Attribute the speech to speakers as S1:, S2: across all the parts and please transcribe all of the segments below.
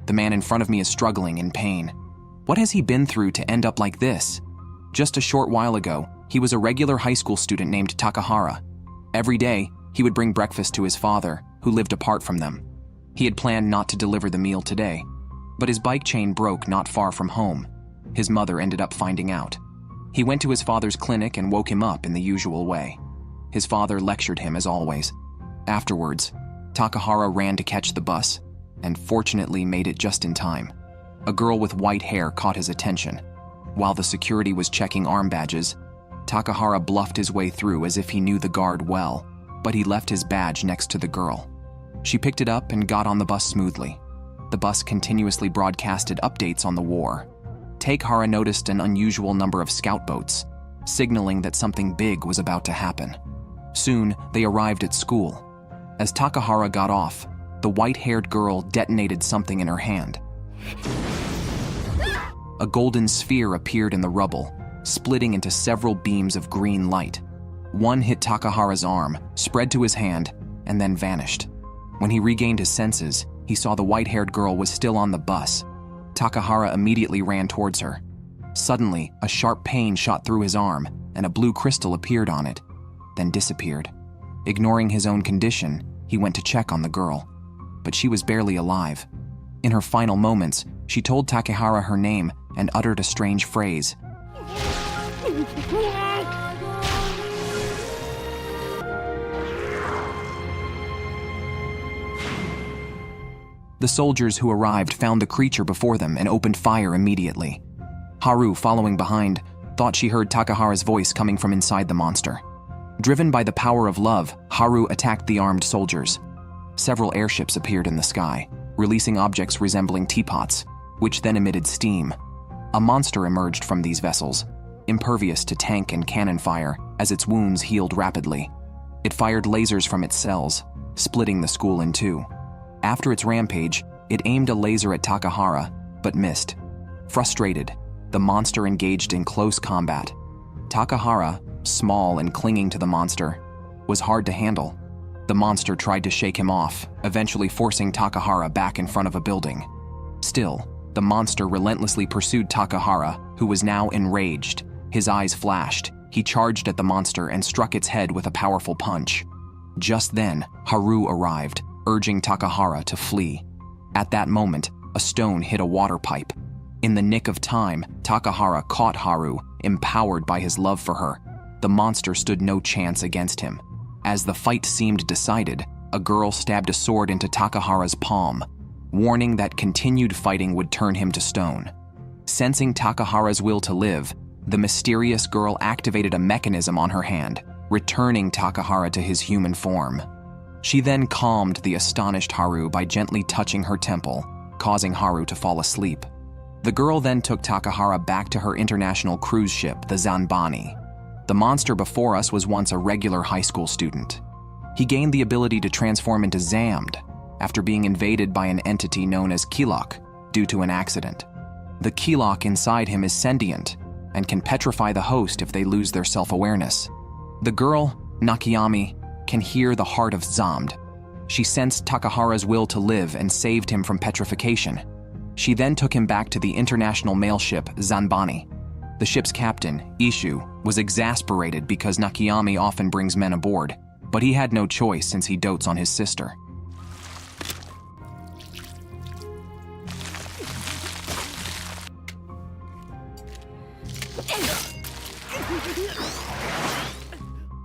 S1: The man in front of me is struggling in pain. What has he been through to end up like this? Just a short while ago, he was a regular high school student named Takahara. Every day, he would bring breakfast to his father, who lived apart from them. He had planned not to deliver the meal today, but his bike chain broke not far from home. His mother ended up finding out. He went to his father's clinic and woke him up in the usual way. His father lectured him as always. Afterwards, Takahara ran to catch the bus, and fortunately made it just in time. A girl with white hair caught his attention. While the security was checking arm badges, Takahara bluffed his way through as if he knew the guard well, but he left his badge next to the girl. She picked it up and got on the bus smoothly. The bus continuously broadcasted updates on the war. Takahara noticed an unusual number of scout boats, signaling that something big was about to happen. Soon, they arrived at school. As Takahara got off, the white-haired girl detonated something in her hand. A golden sphere appeared in the rubble, splitting into several beams of green light. One hit Takahara's arm, spread to his hand, and then vanished. When he regained his senses, he saw the white-haired girl was still on the bus. Takahara immediately ran towards her. Suddenly, a sharp pain shot through his arm, and a blue crystal appeared on it, then disappeared. Ignoring his own condition, he went to check on the girl, but she was barely alive. In her final moments, she told Takahara her name and uttered a strange phrase. The soldiers who arrived found the creature before them and opened fire immediately. Haru, following behind, thought she heard Takahara's voice coming from inside the monster. Driven by the power of love, Haru attacked the armed soldiers. Several airships appeared in the sky, releasing objects resembling teapots, which then emitted steam. A monster emerged from these vessels, impervious to tank and cannon fire as its wounds healed rapidly. It fired lasers from its cells, splitting the school in two. After its rampage, it aimed a laser at Takahara, but missed. Frustrated, the monster engaged in close combat. Takahara, small and clinging to the monster, was hard to handle. The monster tried to shake him off, eventually forcing Takahara back in front of a building. Still, the monster relentlessly pursued Takahara, who was now enraged. His eyes flashed. He charged at the monster and struck its head with a powerful punch. Just then, Haru arrived, urging Takahara to flee. At that moment, a stone hit a water pipe. In the nick of time, Takahara caught Haru, empowered by his love for her. The monster stood no chance against him. As the fight seemed decided, a girl stabbed a sword into Takahara's palm, warning that continued fighting would turn him to stone. Sensing Takahara's will to live, the mysterious girl activated a mechanism on her hand, returning Takahara to his human form. She then calmed the astonished Haru by gently touching her temple, causing Haru to fall asleep. The girl then took Takahara back to her international cruise ship, the Zanbani. The monster before us was once a regular high school student. He gained the ability to transform into Zamd after being invaded by an entity known as Kilok due to an accident. The Kilok inside him is sentient and can petrify the host if they lose their self-awareness. The girl, Nakayami, can hear the heart of Zamd. She sensed Takahara's will to live and saved him from petrification. She then took him back to the international mail ship Zanbani. The ship's captain, Ishu, was exasperated because Nakayami often brings men aboard, but he had no choice since he dotes on his sister.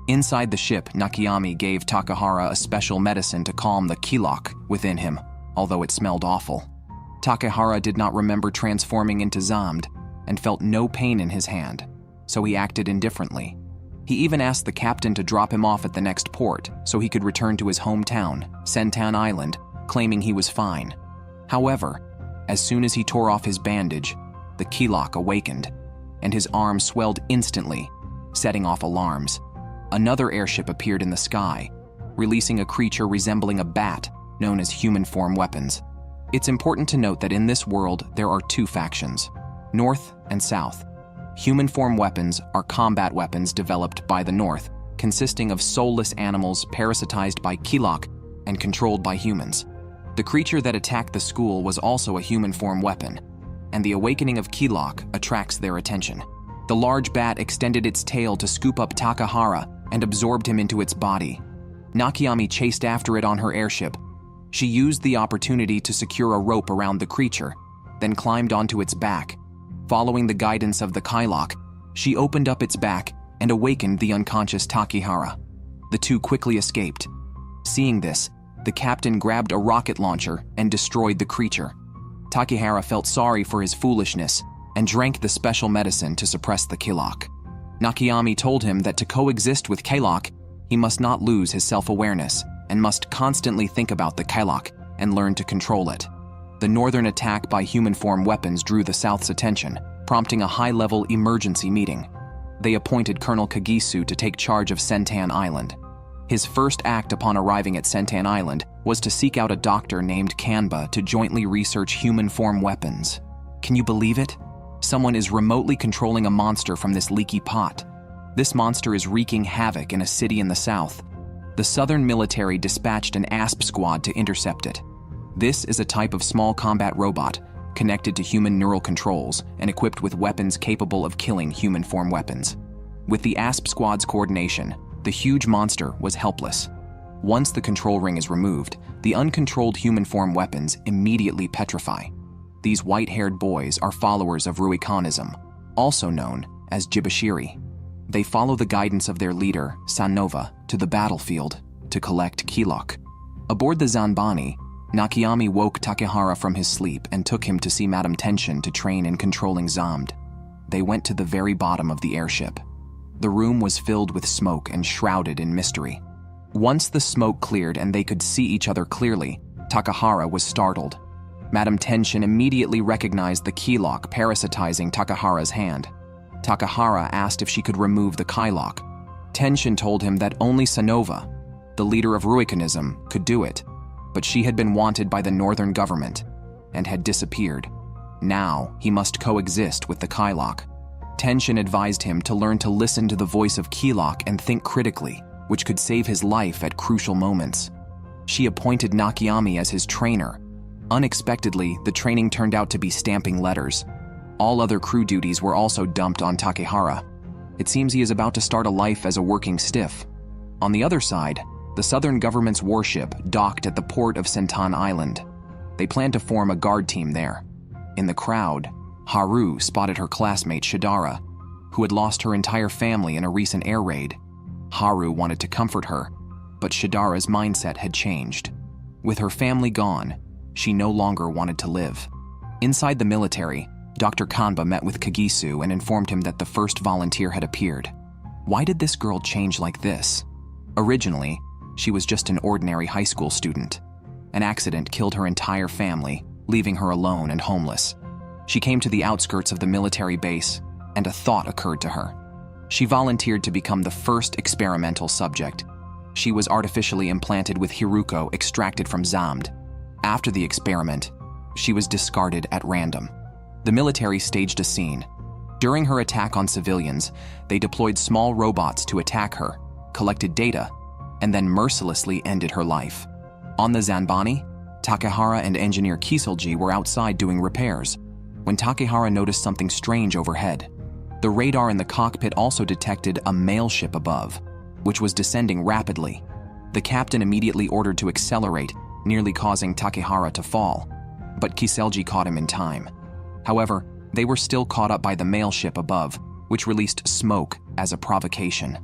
S1: Inside the ship, Nakayami gave Takahara a special medicine to calm the Kilok within him, although it smelled awful. Takahara did not remember transforming into Zamd and felt no pain in his hand, so he acted indifferently. He even asked the captain to drop him off at the next port so he could return to his hometown, Sentan Island, claiming he was fine. However, as soon as he tore off his bandage, the Kilok awakened, and his arm swelled instantly, setting off alarms. Another airship appeared in the sky, releasing a creature resembling a bat known as human form weapons. It's important to note that in this world there are two factions, North and South. Human form weapons are combat weapons developed by the North, consisting of soulless animals parasitized by Kilok and controlled by humans. The The creature that attacked the school was also a human form weapon, and the awakening of Kilok attracts their attention. The large bat extended its tail to scoop up Takahara and absorbed him into its body. Nakayami chased after it on her airship. She used the opportunity to secure a rope around the creature, then climbed onto its back. Following the guidance of the Kilok, she opened up its back and awakened the unconscious Takahara. The two quickly escaped. Seeing this, the captain grabbed a rocket launcher and destroyed the creature. Takahara felt sorry for his foolishness and drank the special medicine to suppress the Kilok. Nakayami told him that to coexist with Kilok, he must not lose his self-awareness and must constantly think about the Kilok and learn to control it. The northern attack by human form weapons drew the South's attention, prompting a high-level emergency meeting. They appointed Colonel Kagisu to take charge of Sentan Island. His first act upon arriving at Sentan Island was to seek out a doctor named Kanba to jointly research human form weapons. Can you believe it? Someone is remotely controlling a monster from this leaky pot. This monster is wreaking havoc in a city in the south. The southern military dispatched an ASP squad to intercept it. This is a type of small combat robot connected to human neural controls and equipped with weapons capable of killing human form weapons. With the ASP squad's coordination, the huge monster was helpless. Once the control ring is removed, the uncontrolled human form weapons immediately petrify. These white-haired boys are followers of Ruikanism, also known as Jibashiri. They follow the guidance of their leader, Sanova, to the battlefield to collect Kilok. Aboard the Zanbani, Nakayami woke Takahara from his sleep and took him to see Madame Tenshin to train in controlling Zamd. They went to the very bottom of the airship. The room was filled with smoke and shrouded in mystery. Once the smoke cleared and they could see each other clearly, Takahara was startled. Madame Tenshin immediately recognized the Kilok parasitizing Takahara's hand. Takahara asked if she could remove the Kilok. Tenshin told him that only Sanova, the leader of Ruikanism, could do it, but she had been wanted by the northern government and had disappeared. Now he must coexist with the Kilok. Tenshin advised him to learn to listen to the voice of Kilok and think critically, which could save his life at crucial moments. She appointed Nakayami as his trainer. Unexpectedly, the training turned out to be stamping letters. All other crew duties were also dumped on Takahara. It seems he is about to start a life as a working stiff. On the other side, the southern government's warship docked at the port of Sentan Island. They planned to form a guard team there. In the crowd, Haru spotted her classmate Shidara, who had lost her entire family in a recent air raid. Haru wanted to comfort her, but Shidara's mindset had changed. With her family gone, she no longer wanted to live. Inside the military, Dr. Kanba met with Kagisu and informed him that the first volunteer had appeared. Why did this girl change like this? Originally, she was just an ordinary high school student. An accident killed her entire family, leaving her alone and homeless. She came to the outskirts of the military base, and a thought occurred to her. She volunteered to become the first experimental subject. She was artificially implanted with Hiruko extracted from Zamd. After the experiment, she was discarded at random. The military staged a scene. During her attack on civilians, they deployed small robots to attack her, collected data, and then mercilessly ended her life. On the Zanbani, Takahara and engineer Kiselji were outside doing repairs when Takahara noticed something strange overhead. The radar in the cockpit also detected a mail ship above, which was descending rapidly. The captain immediately ordered to accelerate, nearly causing Takahara to fall, but Kiselji caught him in time. However, they were still caught up by the mail ship above, which released smoke as a provocation.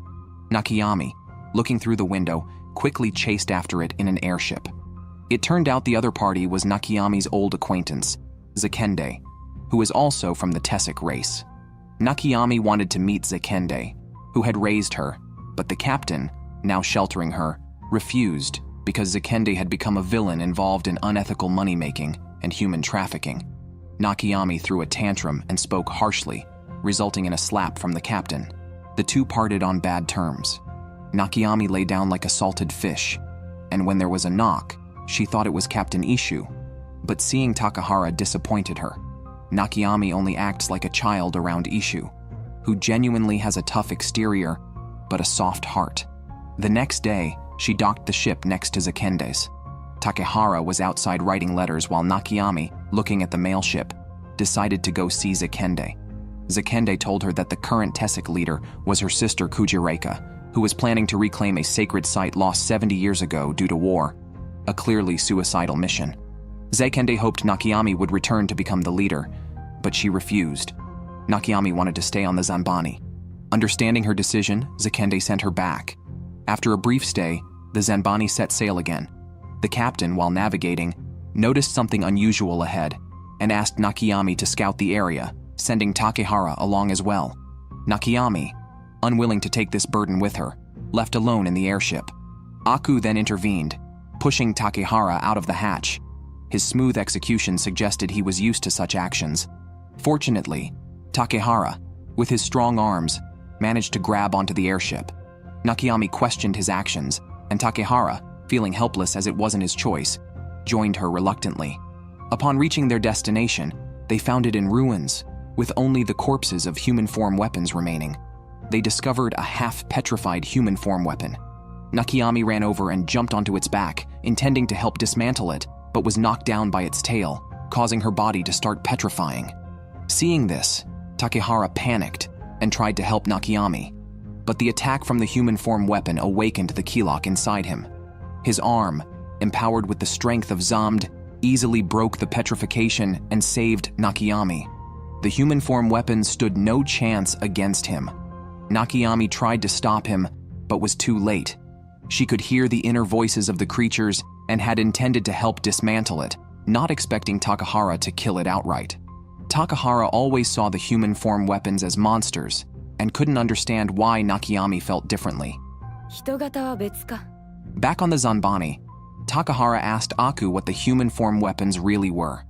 S1: Nakayami, looking through the window, quickly chased after it in an airship. It turned out the other party was Nakayami's old acquaintance, Zekende, who is also from the Tessic race. Nakayami wanted to meet Zekende, who had raised her, but the captain, now sheltering her, refused because Zekende had become a villain involved in unethical money-making and human trafficking. Nakayami threw a tantrum and spoke harshly, resulting in a slap from the captain. The two parted on bad terms. Nakayami lay down like a salted fish, and when there was a knock, she thought it was Captain Ishu, but seeing Takahara disappointed her. Nakayami only acts like a child around Ishu, who genuinely has a tough exterior, but a soft heart. The next day, she docked the ship next to Zekende's. Takehara was outside writing letters while Nakayami, looking at the mail ship, decided to go see Zakende. Zakende told her that the current Tessic leader was her sister Kujireka, who was planning to reclaim a sacred site lost 70 years ago due to war, a clearly suicidal mission. Zakende hoped Nakayami would return to become the leader, but she refused. Nakayami wanted to stay on the Zanbani. Understanding her decision, Zakende sent her back. After a brief stay, the Zanbani set sail again. The captain, while navigating, noticed something unusual ahead and asked Nakayami to scout the area, sending Takehara along as well. Nakayami, unwilling to take this burden with her, left alone in the airship. Aku then intervened, pushing Takehara out of the hatch. His smooth execution suggested he was used to such actions. Fortunately, Takehara, with his strong arms, managed to grab onto the airship. Nakayami questioned his actions, and Takehara, feeling helpless as it wasn't his choice, joined her reluctantly. Upon reaching their destination, they found it in ruins, with only the corpses of human-form weapons remaining. They discovered a half-petrified human-form weapon. Nakayami ran over and jumped onto its back, intending to help dismantle it, but was knocked down by its tail, causing her body to start petrifying. Seeing this, Takehara panicked and tried to help Nakayami, but the attack from the human-form weapon awakened the Kilok inside him. His arm, empowered with the strength of Zamd, easily broke the petrification and saved Nakayami. The human-form weapon stood no chance against him. Nakayami tried to stop him, but was too late. She could hear the inner voices of the creatures and had intended to help dismantle it, not expecting Takehara to kill it outright. Takehara always saw the human-form weapons as monsters and couldn't understand why Nakayami felt differently. Back on the Zanbani, Takehara asked Aku what the human-form weapons really were.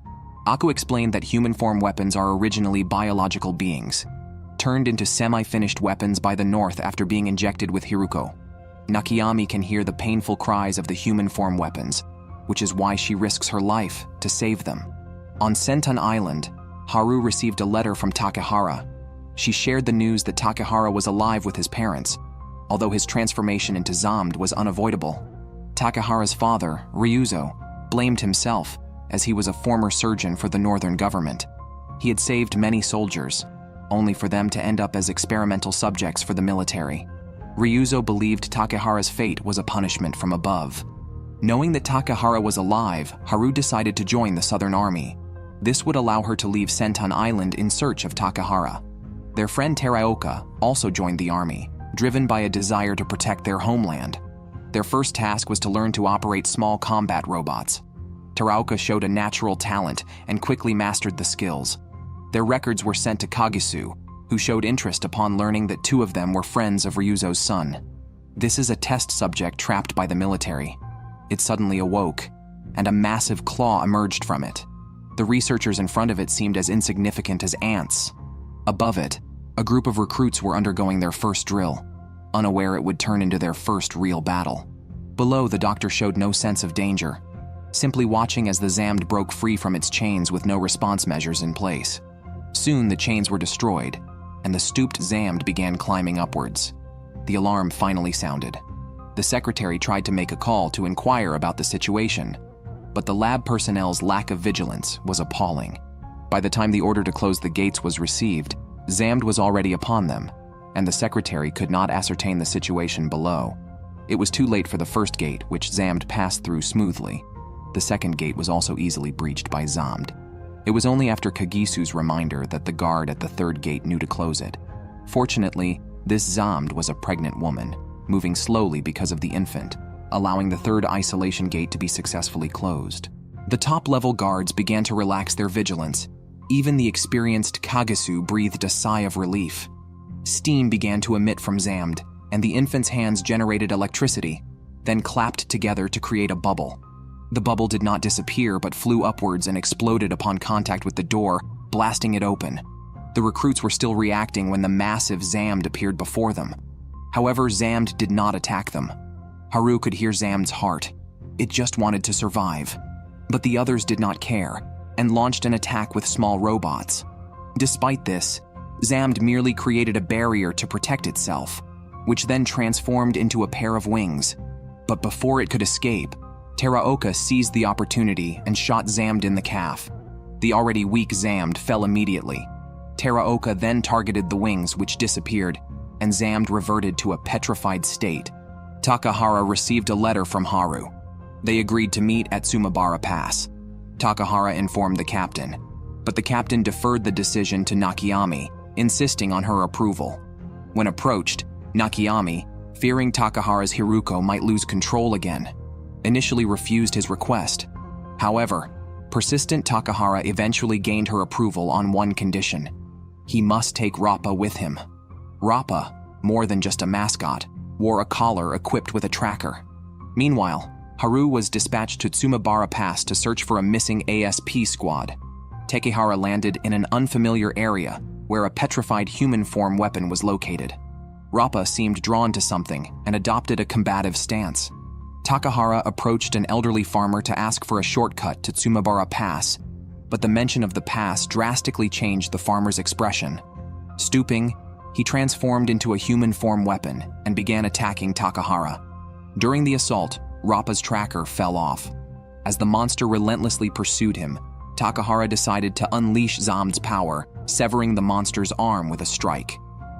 S1: Aku explained that human-form weapons are originally biological beings, turned into semi-finished weapons by the North after being injected with Hiruko. Nakayami can hear the painful cries of the human-form weapons, which is why she risks her life to save them. On Senton Island, Haru received a letter from Takehara. She shared the news that Takehara was alive with his parents, although his transformation into Zamd was unavoidable. Takehara's father, Ryuzo, blamed himself, as he was a former surgeon for the northern government. He had saved many soldiers, only for them to end up as experimental subjects for the military. Ryuzo believed Takehara's fate was a punishment from above. Knowing that Takehara was alive, Haru decided to join the Southern Army. This would allow her to leave Senton Island in search of Takehara. Their friend Teraoka also joined the army, driven by a desire to protect their homeland. Their first task was to learn to operate small combat robots. Teraoka showed a natural talent and quickly mastered the skills. Their records were sent to Kagisu, who showed interest upon learning that two of them were friends of Ryuzo's son. This is a test subject trapped by the military. It suddenly awoke, and a massive claw emerged from it. The researchers in front of it seemed as insignificant as ants. Above it, a group of recruits were undergoing their first drill, unaware it would turn into their first real battle. Below, the doctor showed no sense of danger, simply watching as the Zamd broke free from its chains with no response measures in place. Soon the chains were destroyed, and the stooped Zamd began climbing upwards. The alarm finally sounded. The secretary tried to make a call to inquire about the situation, but the lab personnel's lack of vigilance was appalling. By the time the order to close the gates was received, Zamd was already upon them, and the secretary could not ascertain the situation below. It was too late for the first gate, which Zamd passed through smoothly. The second gate was also easily breached by Zamd. It was only after Kagisu's reminder that the guard at the third gate knew to close it. Fortunately, this Zamd was a pregnant woman, moving slowly because of the infant, allowing the third isolation gate to be successfully closed. The top-level guards began to relax their vigilance. Even the experienced Kagisu breathed a sigh of relief. Steam began to emit from Zamd, and the infant's hands generated electricity, then clapped together to create a bubble. The bubble did not disappear but flew upwards and exploded upon contact with the door, blasting it open. The recruits were still reacting when the massive Zamd appeared before them. However, Zamd did not attack them. Haru could hear Zamd's heart. It just wanted to survive. But the others did not care, and launched an attack with small robots. Despite this, Zamd merely created a barrier to protect itself, which then transformed into a pair of wings. But before it could escape, Teraoka seized the opportunity and shot Zamd in the calf. The already weak Zamd fell immediately. Teraoka then targeted the wings, which disappeared, and Zamd reverted to a petrified state. Takahara received a letter from Haru. They agreed to meet at Sumabara Pass. Takahara informed the captain, but the captain deferred the decision to Nakayami, insisting on her approval. When approached, Nakayami, fearing Takahara's Hiruko might lose control again, initially refused his request. However, persistent Takahara eventually gained her approval on one condition. He must take Rappa with him. Rappa, more than just a mascot, wore a collar equipped with a tracker. Meanwhile, Haru was dispatched to Tsumabara Pass to search for a missing ASP squad. Takehara landed in an unfamiliar area where a petrified human form weapon was located. Rappa seemed drawn to something and adopted a combative stance. Takahara approached an elderly farmer to ask for a shortcut to Tsumabara Pass, but the mention of the pass drastically changed the farmer's expression. Stooping, he transformed into a human form weapon and began attacking Takahara. During the assault, Rappa's tracker fell off. As the monster relentlessly pursued him, Takahara decided to unleash Zamd's power, severing the monster's arm with a strike.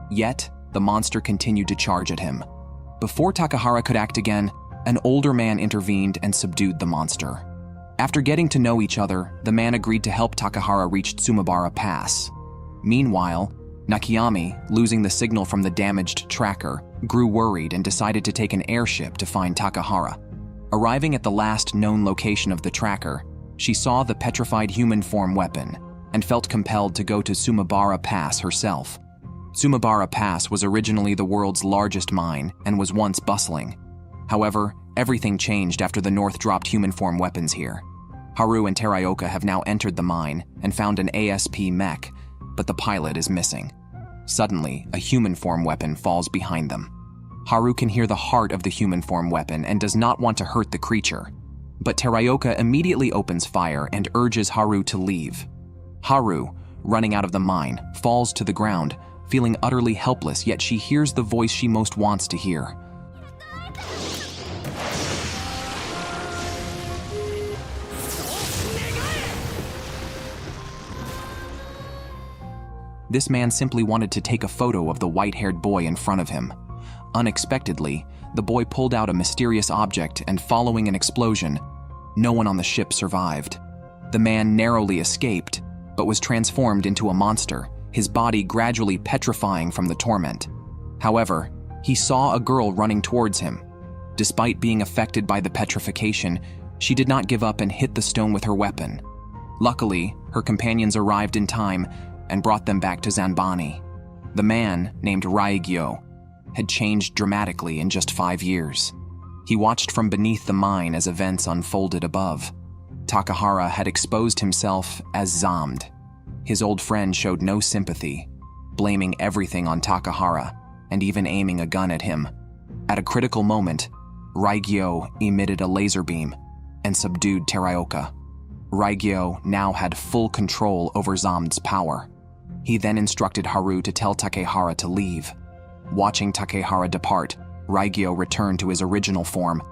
S1: Yet, the monster continued to charge at him. Before Takahara could act again, an older man intervened and subdued the monster. After getting to know each other, the man agreed to help Takahara reach Tsumabara Pass. Meanwhile, Nakayami, losing the signal from the damaged tracker, grew worried and decided to take an airship to find Takahara. Arriving at the last known location of the tracker, she saw the petrified human form weapon and felt compelled to go to Tsumabara Pass herself. Tsumabara Pass was originally the world's largest mine and was once bustling. However, everything changed after the North dropped human form weapons here. Haru and Teraoka have now entered the mine and found an ASP mech, but the pilot is missing. Suddenly, a human form weapon falls behind them. Haru can hear the heart of the human form weapon and does not want to hurt the creature. But Teraoka immediately opens fire and urges Haru to leave. Haru, running out of the mine, falls to the ground, feeling utterly helpless, yet she hears the voice she most wants to hear. This man simply wanted to take a photo of the white-haired boy in front of him. Unexpectedly, the boy pulled out a mysterious object, and following an explosion, no one on the ship survived. The man narrowly escaped, but was transformed into a monster, his body gradually petrifying from the torment. However, he saw a girl running towards him. Despite being affected by the petrification, she did not give up and hit the stone with her weapon. Luckily, her companions arrived in time and brought them back to Zanbani. The man, named Raigyo, had changed dramatically in just 5 years. He watched from beneath the mine as events unfolded above. Takahara had exposed himself as Zamd. His old friend showed no sympathy, blaming everything on Takahara and even aiming a gun at him. At a critical moment, Raigyo emitted a laser beam and subdued Teraoka. Raigyo now had full control over Zamd's power. He then instructed Haru to tell Takehara to leave. Watching Takehara depart, Raigyo returned to his original form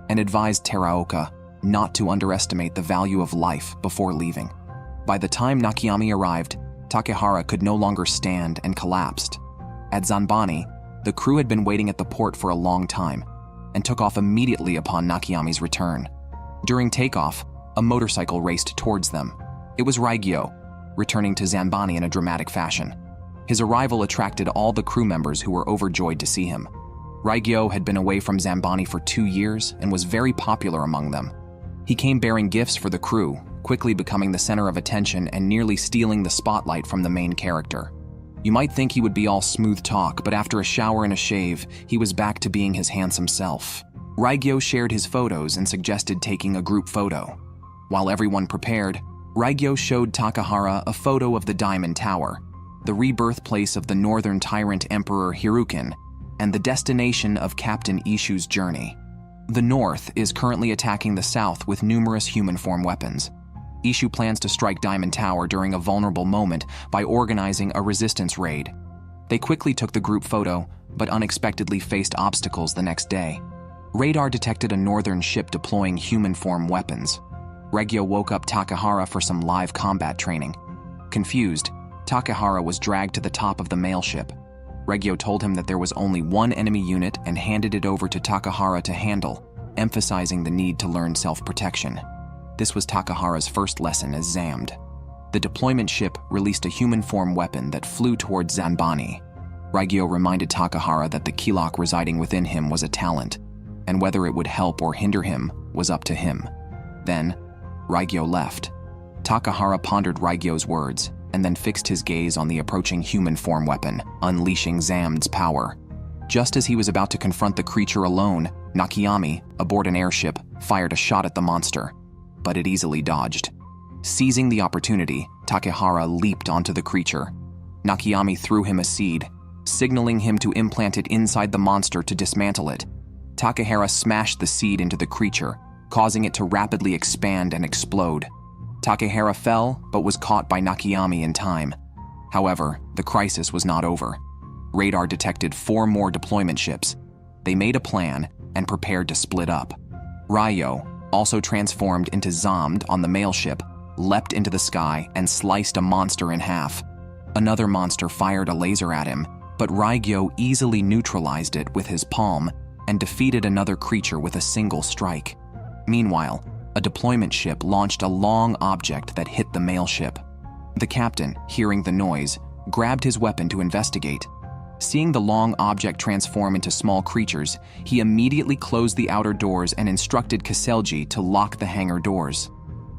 S1: and advised Teraoka not to underestimate the value of life before leaving. By the time Nakayami arrived, Takehara could no longer stand and collapsed. At Zanbani, the crew had been waiting at the port for a long time and took off immediately upon Nakayami's return. During takeoff, a motorcycle raced towards them. It was Raigyo, returning to Zanbani in a dramatic fashion. His arrival attracted all the crew members who were overjoyed to see him. Raigyo had been away from Zanbani for 2 years and was very popular among them. He came bearing gifts for the crew, quickly becoming the center of attention and nearly stealing the spotlight from the main character. You might think he would be all smooth talk, but after a shower and a shave, he was back to being his handsome self. Raigyo shared his photos and suggested taking a group photo. While everyone prepared, Raigyo showed Takahara a photo of the Diamond Tower, the rebirth place of the northern tyrant Emperor Hirukin, and the destination of Captain Ishu's journey. The North is currently attacking the South with numerous human form weapons. Ishu plans to strike Diamond Tower during a vulnerable moment by organizing a resistance raid. They quickly took the group photo, but unexpectedly faced obstacles the next day. Radar detected a northern ship deploying human-form weapons. Regyo woke up Takahara for some live combat training. Confused, Takahara was dragged to the top of the mail ship. Regyo told him that there was only one enemy unit and handed it over to Takahara to handle, emphasizing the need to learn self-protection. This was Takahara's first lesson as Zamd. The deployment ship released a human-form weapon that flew towards Zanbani. Regyo reminded Takahara that the Kilok residing within him was a talent, and whether it would help or hinder him was up to him. Then, Regyo left. Takahara pondered Regyo's words, and then fixed his gaze on the approaching human-form weapon, unleashing Zamd's power. Just as he was about to confront the creature alone, Nakayami, aboard an airship, fired a shot at the monster, but it easily dodged. Seizing the opportunity, Takahara leaped onto the creature. Nakayami threw him a seed, signaling him to implant it inside the monster to dismantle it. Takahara smashed the seed into the creature, causing it to rapidly expand and explode. Takahara fell, but was caught by Nakayami in time. However, the crisis was not over. Radar detected 4 more deployment ships. They made a plan and prepared to split up. Ryo, also transformed into Zamd on the mail ship, leapt into the sky and sliced a monster in half. Another monster fired a laser at him, but Ryo easily neutralized it with his palm and defeated another creature with a single strike. Meanwhile, a deployment ship launched a long object that hit the mail ship. The captain, hearing the noise, grabbed his weapon to investigate. Seeing the long object transform into small creatures, he immediately closed the outer doors and instructed Kiselji to lock the hangar doors.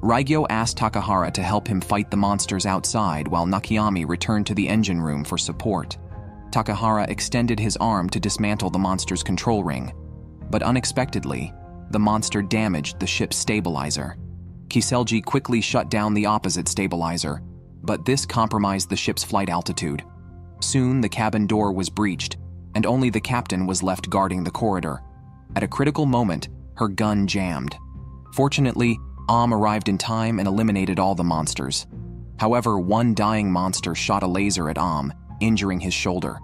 S1: Ryo asked Takahara to help him fight the monsters outside while Nakayami returned to the engine room for support. Takahara extended his arm to dismantle the monster's control ring, but unexpectedly, the monster damaged the ship's stabilizer. Kiselji quickly shut down the opposite stabilizer, but this compromised the ship's flight altitude. Soon, the cabin door was breached, and only the captain was left guarding the corridor. At a critical moment, her gun jammed. Fortunately, arrived in time and eliminated all the monsters. However, one dying monster shot a laser at injuring his shoulder.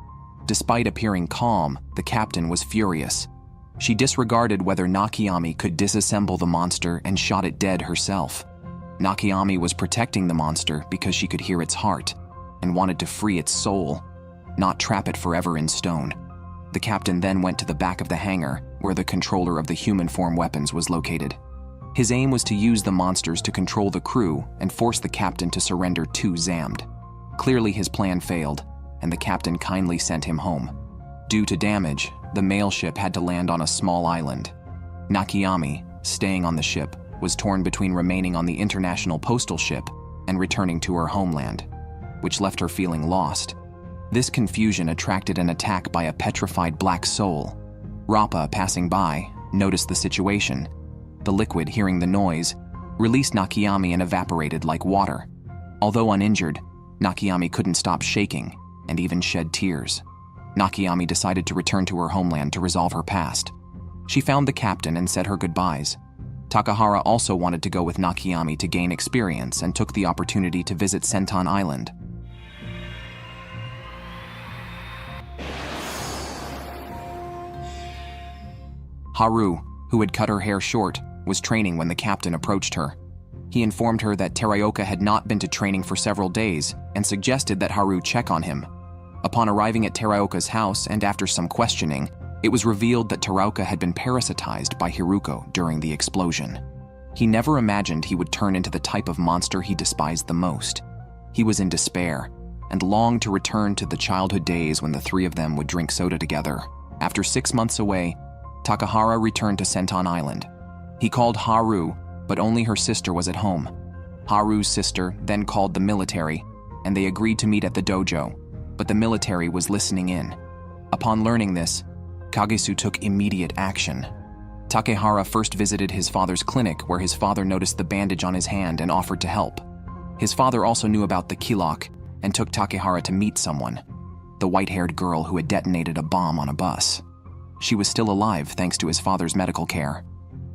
S1: Despite appearing calm, the captain was furious. She disregarded whether Nakayami could disassemble the monster and shot it dead herself. Nakayami was protecting the monster because she could hear its heart and wanted to free its soul, not trap it forever in stone. The captain then went to the back of the hangar where the controller of the human-form weapons was located. His aim was to use the monsters to control the crew and force the captain to surrender to Zamd. Clearly his plan failed, and the captain kindly sent him home. Due to damage, the mail ship had to land on a small island. Nakayami, staying on the ship, was torn between remaining on the international postal ship and returning to her homeland, which left her feeling lost. This confusion attracted an attack by a petrified black soul. Rappa, passing by, noticed the situation. The liquid, hearing the noise, released Nakayami and evaporated like water. Although uninjured, Nakayami couldn't stop shaking and even shed tears. Nakayami decided to return to her homeland to resolve her past. She found the captain and said her goodbyes. Takahara also wanted to go with Nakayami to gain experience and took the opportunity to visit Senton Island. Haru, who had cut her hair short, was training when the captain approached her. He informed her that Teraoka had not been to training for several days and suggested that Haru check on him. Upon arriving at Teraoka's house and after some questioning, it was revealed that Teraoka had been parasitized by Hiruko during the explosion. He never imagined he would turn into the type of monster he despised the most. He was in despair and longed to return to the childhood days when the three of them would drink soda together. After 6 months away, Takahara returned to Senton Island. He called Haru, but only her sister was at home. Haru's sister then called the military, and they agreed to meet at the dojo, but the military was listening in. Upon learning this, Kagesu took immediate action. Takehara first visited his father's clinic where his father noticed the bandage on his hand and offered to help. His father also knew about the Kilok and took Takehara to meet someone, the white-haired girl who had detonated a bomb on a bus. She was still alive thanks to his father's medical care.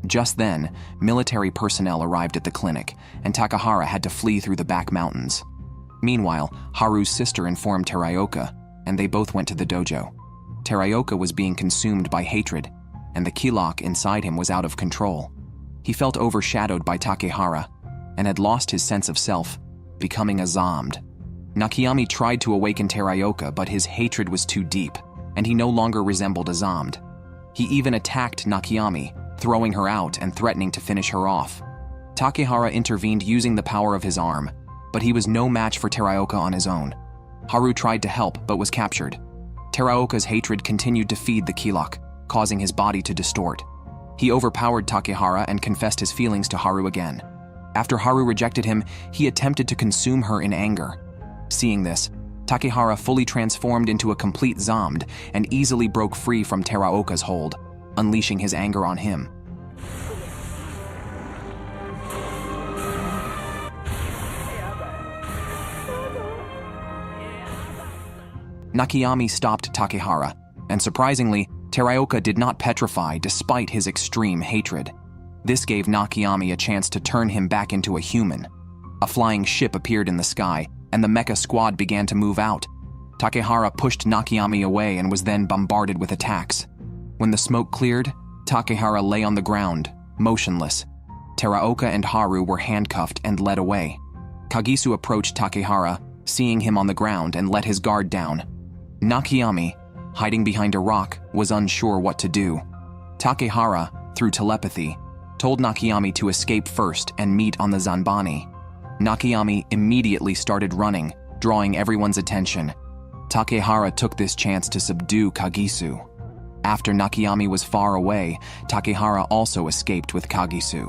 S1: Just then, military personnel arrived at the clinic, and Takahara had to flee through the back mountains. Meanwhile, Haru's sister informed Teraoka, and they both went to the dojo. Teraoka was being consumed by hatred, and the key lock inside him was out of control. He felt overshadowed by Takehara and had lost his sense of self, becoming a zombie. Nakayami tried to awaken Teraoka, but his hatred was too deep, and he no longer resembled a zombie. He even attacked Nakayami, throwing her out and threatening to finish her off. Takehara intervened using the power of his arm, but he was no match for Teraoka on his own. Haru tried to help but was captured. Teraoka's hatred continued to feed the key lock, causing his body to distort. He overpowered Takehara and confessed his feelings to Haru again. After Haru rejected him, he attempted to consume her in anger. Seeing this, Takehara fully transformed into a complete zombie and easily broke free from Teraoka's hold, unleashing his anger on him. Nakayami stopped Takehara, and surprisingly, Teraoka did not petrify despite his extreme hatred. This gave Nakayami a chance to turn him back into a human. A flying ship appeared in the sky, and the mecha squad began to move out. Takehara pushed Nakayami away and was then bombarded with attacks. When the smoke cleared, Takehara lay on the ground, motionless. Teraoka and Haru were handcuffed and led away. Kagisu approached Takehara, seeing him on the ground, and let his guard down. Nakayami, hiding behind a rock, was unsure what to do. Takehara, through telepathy, told Nakayami to escape first and meet on the Zanbani. Nakayami immediately started running, drawing everyone's attention. Takehara took this chance to subdue Kagisu. After Nakayami was far away, Takehara also escaped with Kagisu.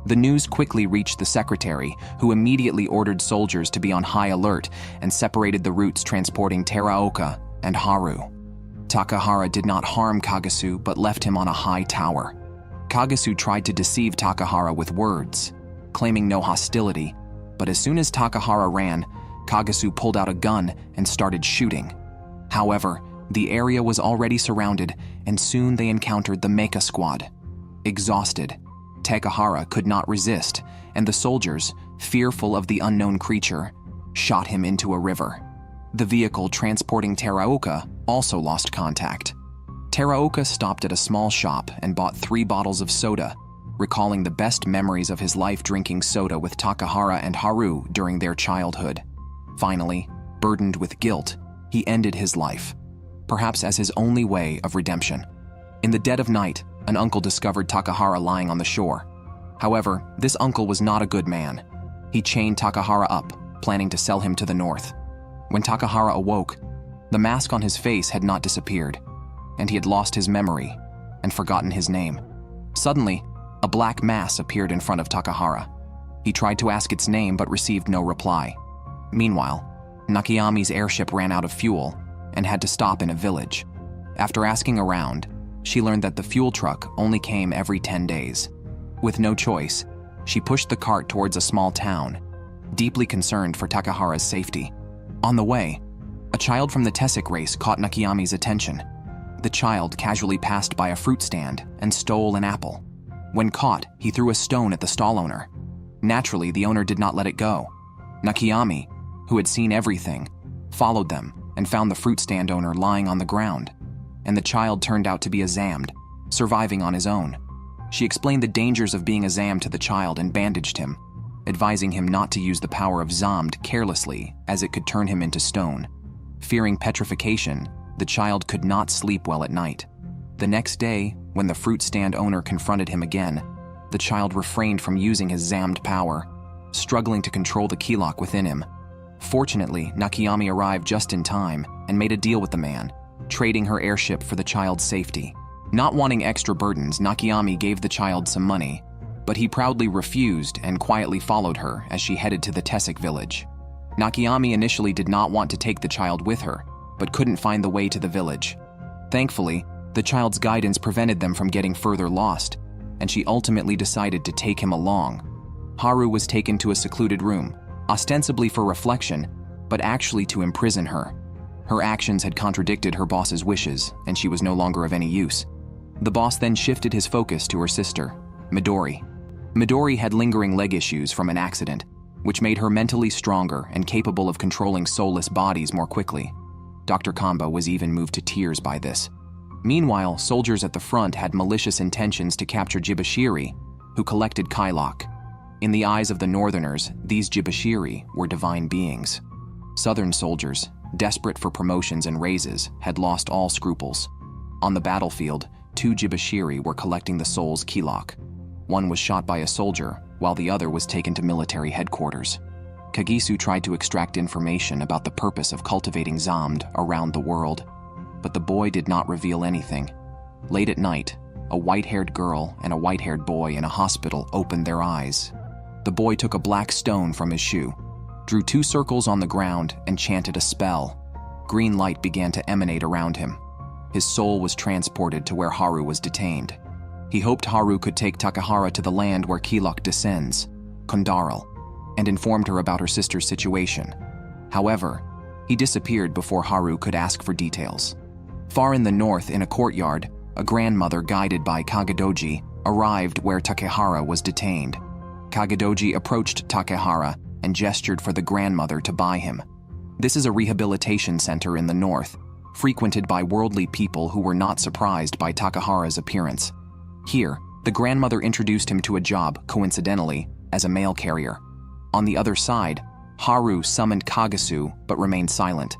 S1: The news quickly reached the secretary, who immediately ordered soldiers to be on high alert and separated the routes transporting Teraoka and Haru. Takehara did not harm Kagisu but left him on a high tower. Kagisu tried to deceive Takehara with words, claiming no hostility, but as soon as Takehara ran, Kagisu pulled out a gun and started shooting. However, the area was already surrounded, and soon they encountered the mecha squad. Exhausted, Takehara could not resist, and the soldiers, fearful of the unknown creature, shot him into a river. The vehicle transporting Teraoka also lost contact. Teraoka stopped at a small shop and bought 3 bottles of soda, recalling the best memories of his life drinking soda with Takehara and Haru during their childhood. Finally, burdened with guilt, he ended his life, perhaps as his only way of redemption. In the dead of night, an uncle discovered Takehara lying on the shore. However, this uncle was not a good man. He chained Takehara up, planning to sell him to the north. When Takehara awoke, the mask on his face had not disappeared, and he had lost his memory and forgotten his name. Suddenly, a black mass appeared in front of Takehara. He tried to ask its name but received no reply. Meanwhile, Nakayami's airship ran out of fuel and had to stop in a village. After asking around, she learned that the fuel truck only came every 10 days. With no choice, she pushed the cart towards a small town, deeply concerned for Takehara's safety. On the way, a child from the Tessik race caught Nakayami's attention. The child casually passed by a fruit stand and stole an apple. When caught, he threw a stone at the stall owner. Naturally, the owner did not let it go. Nakayami, who had seen everything, followed them and found the fruit stand owner lying on the ground, and the child turned out to be a Zamd, surviving on his own. She explained the dangers of being a Zamd to the child and bandaged him, advising him not to use the power of Zamd carelessly as it could turn him into stone. Fearing petrification, the child could not sleep well at night. The next day, when the fruit stand owner confronted him again, the child refrained from using his Zamd power, struggling to control the key lock within him. Fortunately, Nakayami arrived just in time and made a deal with the man, trading her airship for the child's safety. Not wanting extra burdens, Nakayami gave the child some money, but he proudly refused and quietly followed her as she headed to the Tessik village. Nakayami initially did not want to take the child with her, but couldn't find the way to the village. Thankfully, the child's guidance prevented them from getting further lost, and she ultimately decided to take him along. Haru was taken to a secluded room, ostensibly for reflection, but actually to imprison her. Her actions had contradicted her boss's wishes, and she was no longer of any use. The boss then shifted his focus to her sister, Midori. Midori had lingering leg issues from an accident, which made her mentally stronger and capable of controlling soulless bodies more quickly. Dr. Kamba was even moved to tears by this. Meanwhile, soldiers at the front had malicious intentions to capture Jibashiri, who collected Kylok. In the eyes of the Northerners, these Jibashiri were divine beings. Southern soldiers, desperate for promotions and raises, had lost all scruples. On the battlefield, 2 Jibashiri were collecting the soul's Kylok. One was shot by a soldier, while the other was taken to military headquarters. Kagisu tried to extract information about the purpose of cultivating Zamd around the world, but the boy did not reveal anything. Late at night, a white-haired girl and a white-haired boy in a hospital opened their eyes. The boy took a black stone from his shoe, drew 2 circles on the ground, and chanted a spell. Green light began to emanate around him. His soul was transported to where Haru was detained. He hoped Haru could take Takahara to the land where Kylok descends, Kondaral, and informed her about her sister's situation. However, he disappeared before Haru could ask for details. Far in the north, in a courtyard, a grandmother guided by Kagadoji arrived where Takehara was detained. Kagadoji approached Takehara and gestured for the grandmother to buy him. This is a rehabilitation center in the north, frequented by worldly people who were not surprised by Takahara's appearance. Here, the grandmother introduced him to a job, coincidentally, as a mail carrier. On the other side, Haru summoned Kagasu but remained silent.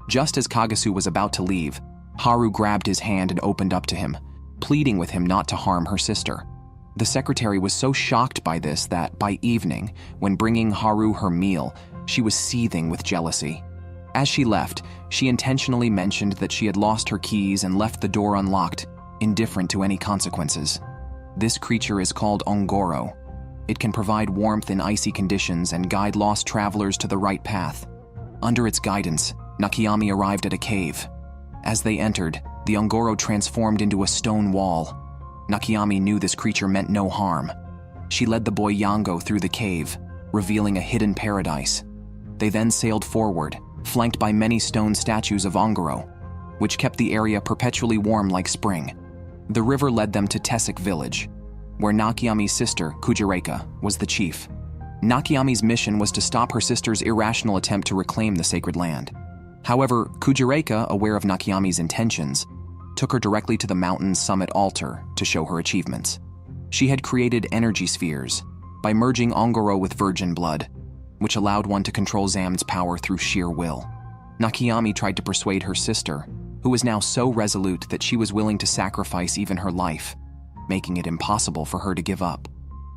S1: Just as Kagasu was about to leave, Haru grabbed his hand and opened up to him, pleading with him not to harm her sister. The secretary was so shocked by this that, by evening, when bringing Haru her meal, she was seething with jealousy. As she left, she intentionally mentioned that she had lost her keys and left the door unlocked, indifferent to any consequences. This creature is called Ongoro. It can provide warmth in icy conditions and guide lost travelers to the right path. Under its guidance, Nakayami arrived at a cave. As they entered, the Ongoro transformed into a stone wall. Nakayami knew this creature meant no harm. She led the boy Yango through the cave, revealing a hidden paradise. They then sailed forward, flanked by many stone statues of Ongoro, which kept the area perpetually warm like spring. The river led them to Tessik village, where Nakayami's sister, Kujireka, was the chief. Nakayami's mission was to stop her sister's irrational attempt to reclaim the sacred land. However, Kujireka, aware of Nakayami's intentions, took her directly to the mountain's summit altar to show her achievements. She had created energy spheres by merging Ongoro with virgin blood, which allowed one to control Zamd's power through sheer will. Nakayami tried to persuade her sister, who was now so resolute that she was willing to sacrifice even her life, making it impossible for her to give up.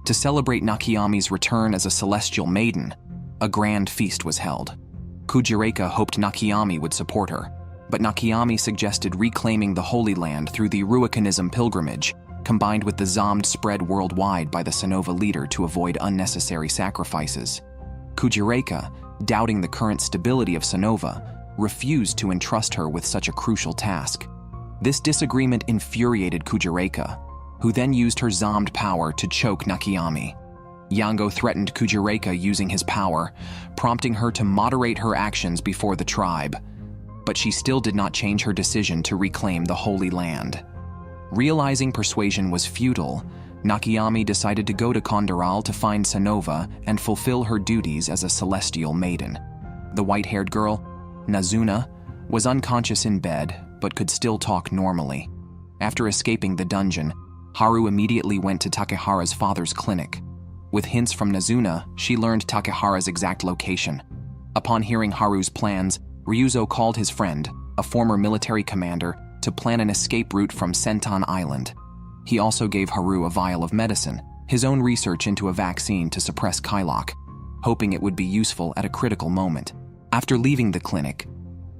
S1: To celebrate Nakayami's return as a celestial maiden, a grand feast was held. Kujireka hoped Nakayami would support her, but Nakayami suggested reclaiming the Holy Land through the Ruakanism pilgrimage, combined with the Zamd spread worldwide by the Sonova leader to avoid unnecessary sacrifices. Kujireka, doubting the current stability of Sonova, refused to entrust her with such a crucial task. This disagreement infuriated Kujireka, who then used her Zamd power to choke Nakayami. Yango threatened Kujireka using his power, prompting her to moderate her actions before the tribe, but she still did not change her decision to reclaim the Holy Land. Realizing persuasion was futile, Nakayami decided to go to Kondaral to find Sonova and fulfill her duties as a celestial maiden. The white-haired girl, Nazuna, was unconscious in bed but could still talk normally. After escaping the dungeon, Haru immediately went to Takehara's father's clinic. With hints from Nazuna, she learned Takehara's exact location. Upon hearing Haru's plans, Ryuzo called his friend, a former military commander, to plan an escape route from Senton Island. He also gave Haru a vial of medicine, his own research into a vaccine to suppress Kylok, hoping it would be useful at a critical moment. After leaving the clinic,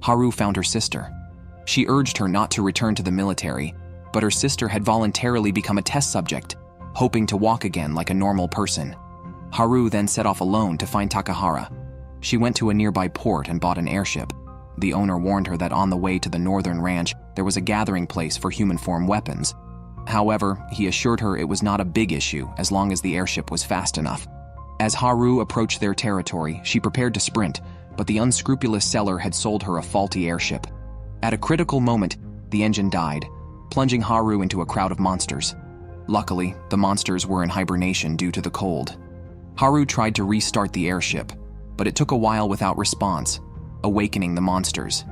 S1: Haru found her sister. She urged her not to return to the military, but her sister had voluntarily become a test subject, hoping to walk again like a normal person. Haru then set off alone to find Takahara. She went to a nearby port and bought an airship. The owner warned her that on the way to the northern ranch, there was a gathering place for human-form weapons. However, he assured her it was not a big issue as long as the airship was fast enough. As Haru approached their territory, she prepared to sprint, but the unscrupulous seller had sold her a faulty airship. At a critical moment, the engine died, plunging Haru into a crowd of monsters. Luckily, the monsters were in hibernation due to the cold. Haru tried to restart the airship, but it took a while without response, awakening the monsters.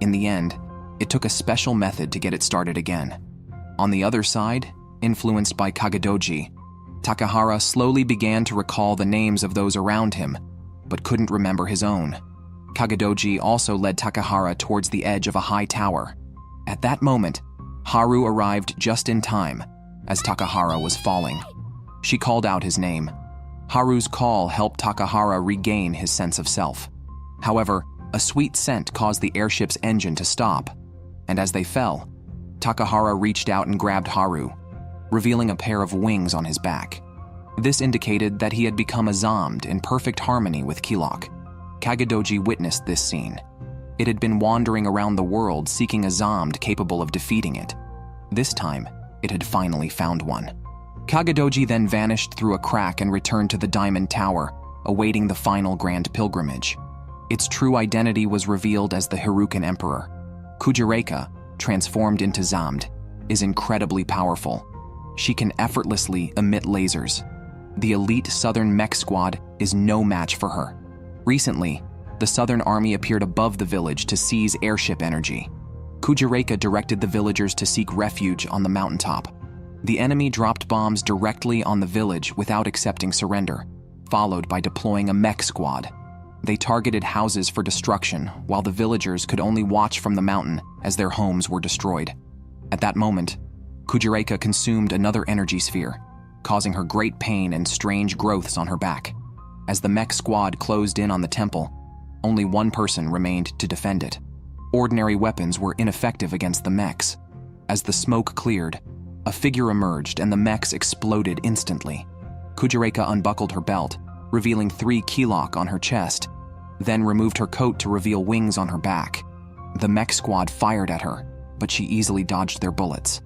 S1: In the end, It took a special method to get it started again. On the other side, influenced by Kagadoji, Takahara slowly began to recall the names of those around him, but couldn't remember his own. Kagadoji also led Takahara towards the edge of a high tower. At that moment, Haru arrived just in time, as Takahara was falling. She called out his name. Haru's call helped Takahara regain his sense of self. However, a sweet scent caused the airship's engine to stop, and as they fell, Takahara reached out and grabbed Haru, revealing a pair of wings on his back. This indicated that he had become a Zamd in perfect harmony with Kilok. Kagadoji witnessed this scene. It had been wandering around the world seeking a Zamd capable of defeating it. This time, it had finally found one. Kagadoji then vanished through a crack and returned to the Diamond Tower, awaiting the final grand pilgrimage. Its true identity was revealed as the Hirukan Emperor. Kujireka, transformed into Zamd, is incredibly powerful. She can effortlessly emit lasers. The elite Southern mech squad is no match for her. Recently, the Southern Army appeared above the village to seize airship energy. Kujireka directed the villagers to seek refuge on the mountaintop. The enemy dropped bombs directly on the village without accepting surrender, followed by deploying a mech squad. They targeted houses for destruction, while the villagers could only watch from the mountain as their homes were destroyed. At that moment, Kujireka consumed another energy sphere, causing her great pain and strange growths on her back. As the mech squad closed in on the temple, only one person remained to defend it. Ordinary weapons were ineffective against the mechs. As the smoke cleared, a figure emerged and the mechs exploded instantly. Kujireka unbuckled her belt, revealing 3 Kilok on her chest, then removed her coat to reveal wings on her back. The mech squad fired at her, but she easily dodged their bullets.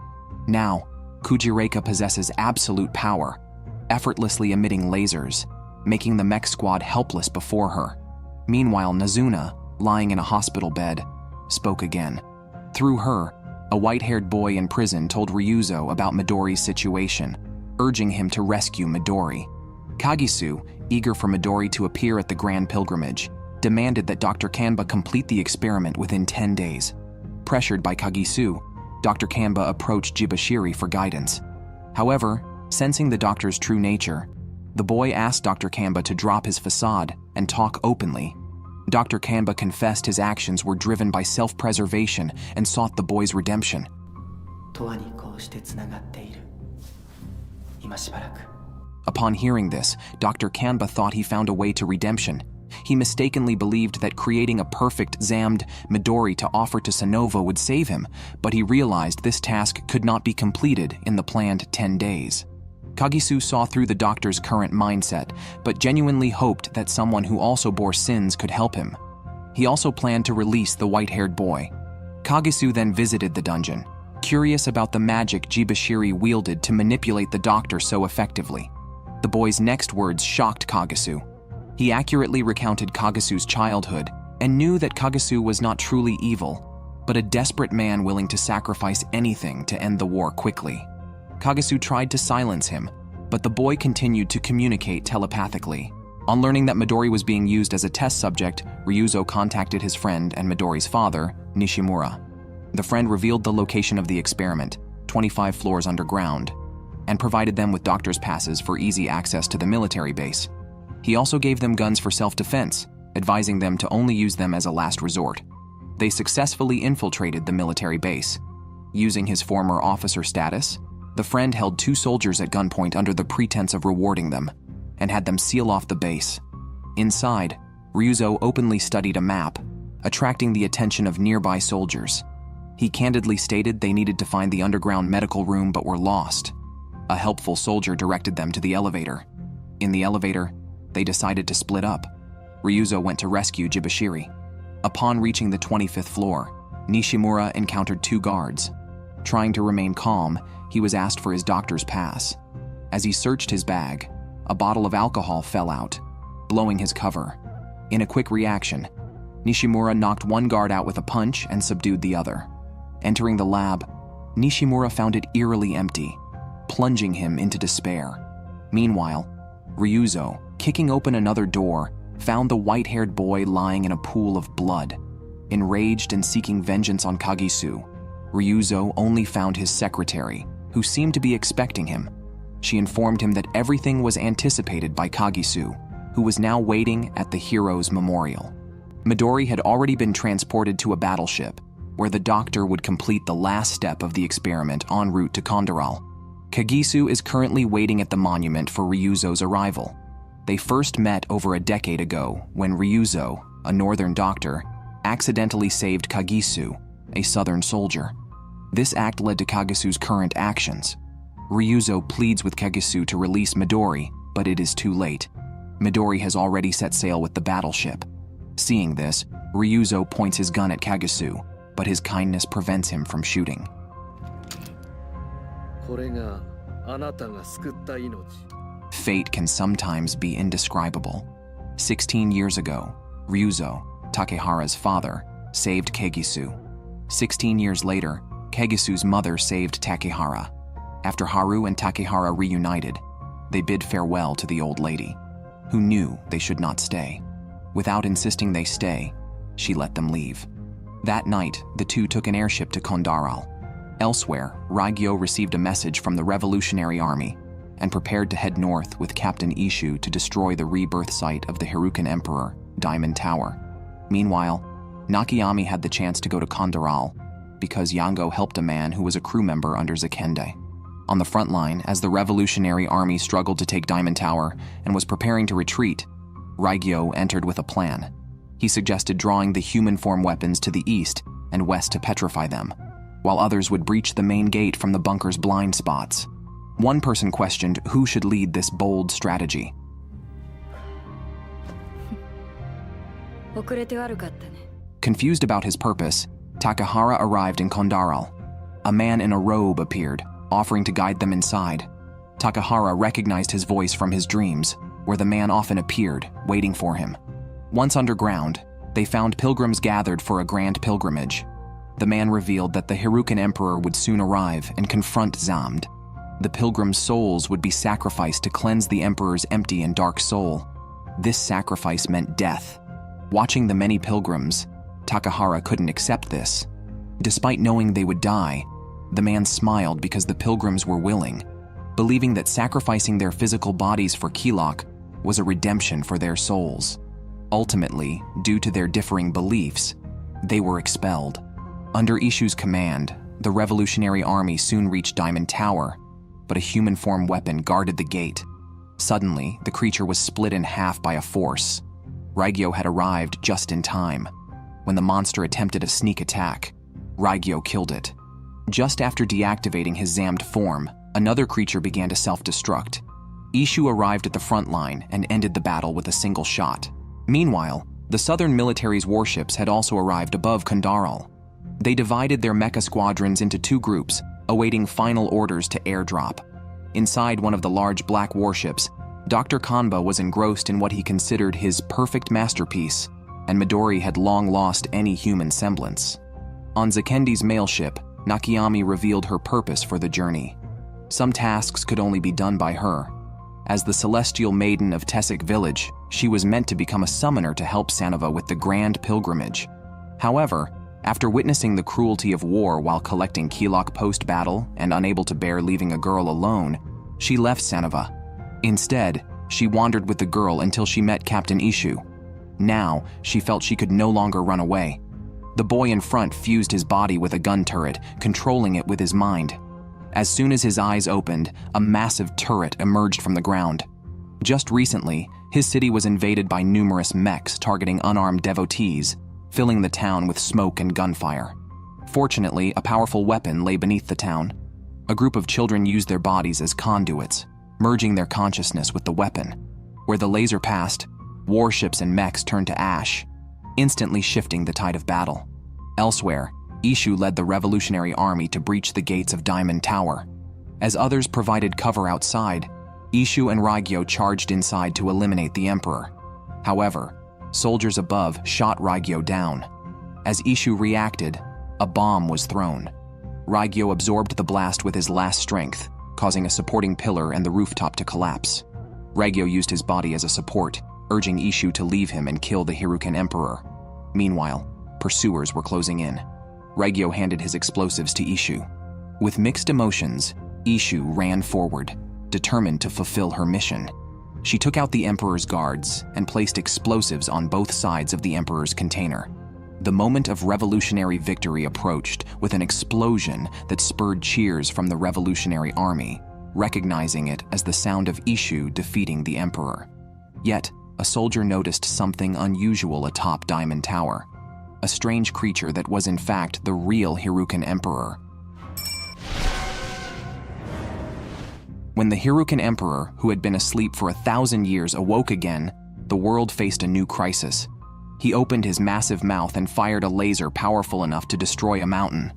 S1: Now, Kujireka possesses absolute power, effortlessly emitting lasers, making the mech squad helpless before her. Meanwhile, Nazuna, lying in a hospital bed, spoke again. Through her, a white-haired boy in prison told Ryuzo about Midori's situation, urging him to rescue Midori. Kagisu, eager for Midori to appear at the Grand Pilgrimage, demanded that Dr. Kanba complete the experiment within 10 days. Pressured by Kagisu, Dr. Kanba approached Jibashiri for guidance. However, sensing the doctor's true nature, the boy asked Dr. Kanba to drop his facade and talk openly. Dr. Kanba confessed his actions were driven by self-preservation and sought the boy's redemption. Upon hearing this, Dr. Kanba thought he found a way to redemption. He mistakenly believed that creating a perfect Zamd Midori to offer to Sonova would save him, but he realized this task could not be completed in the planned 10 days. Kagisu saw through the doctor's current mindset, but genuinely hoped that someone who also bore sins could help him. He also planned to release the white-haired boy. Kagisu then visited the dungeon, curious about the magic Jibashiri wielded to manipulate the doctor so effectively. The boy's next words shocked Kagisu. He accurately recounted Kagisu's childhood and knew that Kagisu was not truly evil, but a desperate man willing to sacrifice anything to end the war quickly. Kagisu tried to silence him, but the boy continued to communicate telepathically. On learning that Midori was being used as a test subject, Ryuzo contacted his friend and Midori's father, Nishimura. The friend revealed the location of the experiment, 25 floors underground, and provided them with doctor's passes for easy access to the military base. He also gave them guns for self-defense, advising them to only use them as a last resort. They successfully infiltrated the military base. Using his former officer status, the friend held 2 soldiers at gunpoint under the pretense of rewarding them, and had them seal off the base. Inside, Ryuzo openly studied a map, attracting the attention of nearby soldiers. He candidly stated they needed to find the underground medical room but were lost. A helpful soldier directed them to the elevator. In the elevator, they decided to split up. Ryuzo went to rescue Jibashiri. Upon reaching the 25th floor, Nishimura encountered 2 guards. Trying to remain calm, he was asked for his doctor's pass. As he searched his bag, a bottle of alcohol fell out, blowing his cover. In a quick reaction, Nishimura knocked one guard out with a punch and subdued the other. Entering the lab, Nishimura found it eerily empty, plunging him into despair. Meanwhile, Ryuzo, kicking open another door, found the white-haired boy lying in a pool of blood. Enraged and seeking vengeance on Kagisu, Ryuzo only found his secretary, who seemed to be expecting him. She informed him that everything was anticipated by Kagisu, who was now waiting at the hero's memorial. Midori had already been transported to a battleship, where the doctor would complete the last step of the experiment en route to Kondaral. Kagisu is currently waiting at the monument for Ryuzo's arrival. They first met over a decade ago when Ryuzo, a northern doctor, accidentally saved Kagisu, a southern soldier. This act led to Kagisu's current actions. Ryuzo pleads with Kagisu to release Midori, but it is too late. Midori has already set sail with the battleship. Seeing this, Ryuzo points his gun at Kagisu, but his kindness prevents him from shooting. Fate can sometimes be indescribable. 16 years ago, Ryuzo, Takehara's father, saved Kagisu. 16 years later, Kagisu's mother saved Takehara. After Haru and Takehara reunited, they bid farewell to the old lady, who knew they should not stay. Without insisting they stay, she let them leave. That night, the two took an airship to Kondaral. Elsewhere, Raigyo received a message from the Revolutionary Army and prepared to head north with Captain Ishu to destroy the rebirth site of the Hirukan Emperor, Diamond Tower. Meanwhile, Nakayami had the chance to go to Kondaral because Yango helped a man who was a crew member under Zakende. On the front line, as the Revolutionary Army struggled to take Diamond Tower and was preparing to retreat, Raigyo entered with a plan. He suggested drawing the human form weapons to the east and west to petrify them, while others would breach the main gate from the bunker's blind spots. One person questioned who should lead this bold strategy. Confused about his purpose, Takehara arrived in Kondaral. A man in a robe appeared, offering to guide them inside. Takehara recognized his voice from his dreams, where the man often appeared, waiting for him. Once underground, they found pilgrims gathered for a grand pilgrimage. The man revealed that the Hirukan Emperor would soon arrive and confront Zamd. The pilgrims' souls would be sacrificed to cleanse the Emperor's empty and dark soul. This sacrifice meant death. Watching the many pilgrims, Takehara couldn't accept this. Despite knowing they would die, the man smiled because the pilgrims were willing, believing that sacrificing their physical bodies for Kilok was a redemption for their souls. Ultimately, due to their differing beliefs, they were expelled. Under Ishu's command, the Revolutionary Army soon reached Diamond Tower, but a human form weapon guarded the gate. Suddenly, the creature was split in half by a force. Raigyo had arrived just in time. When the monster attempted a sneak attack, Raigyo killed it. Just after deactivating his Zamd form, another creature began to self-destruct. Ishu arrived at the front line and ended the battle with a single shot. Meanwhile, the Southern military's warships had also arrived above Kondaral. They divided their mecha squadrons into two groups, awaiting final orders to airdrop. Inside one of the large black warships, Dr. Kanba was engrossed in what he considered his perfect masterpiece, and Midori had long lost any human semblance. On Zakendi's mail ship, Nakayami revealed her purpose for the journey. Some tasks could only be done by her. As the celestial maiden of Tessik village, she was meant to become a summoner to help Sanova with the grand pilgrimage. However, after witnessing the cruelty of war while collecting Kilok post-battle and unable to bear leaving a girl alone, she left Sanova. Instead, she wandered with the girl until she met Captain Ishu. Now, she felt she could no longer run away. The boy in front fused his body with a gun turret, controlling it with his mind. As soon as his eyes opened, a massive turret emerged from the ground. Just recently, his city was invaded by numerous mechs targeting unarmed devotees, filling the town with smoke and gunfire. Fortunately, a powerful weapon lay beneath the town. A group of children used their bodies as conduits, merging their consciousness with the weapon. Where the laser passed, warships and mechs turned to ash, instantly shifting the tide of battle. Elsewhere, Ishu led the Revolutionary Army to breach the gates of Diamond Tower. As others provided cover outside, Ishu and Raigyo charged inside to eliminate the Emperor. However, soldiers above shot Raigyo down. As Ishu reacted, a bomb was thrown. Raigyo absorbed the blast with his last strength, causing a supporting pillar and the rooftop to collapse. Raigyo used his body as a support, urging Ishu to leave him and kill the Hirukan Emperor. Meanwhile, pursuers were closing in. Regyo handed his explosives to Ishu. With mixed emotions, Ishu ran forward, determined to fulfill her mission. She took out the Emperor's guards and placed explosives on both sides of the Emperor's container. The moment of revolutionary victory approached with an explosion that spurred cheers from the Revolutionary Army, recognizing it as the sound of Ishu defeating the Emperor. Yet, a soldier noticed something unusual atop Diamond Tower. A strange creature that was in fact the real Hirukan Emperor. When the Hirukan Emperor, who had been asleep for 1,000 years, awoke again, the world faced a new crisis. He opened his massive mouth and fired a laser powerful enough to destroy a mountain.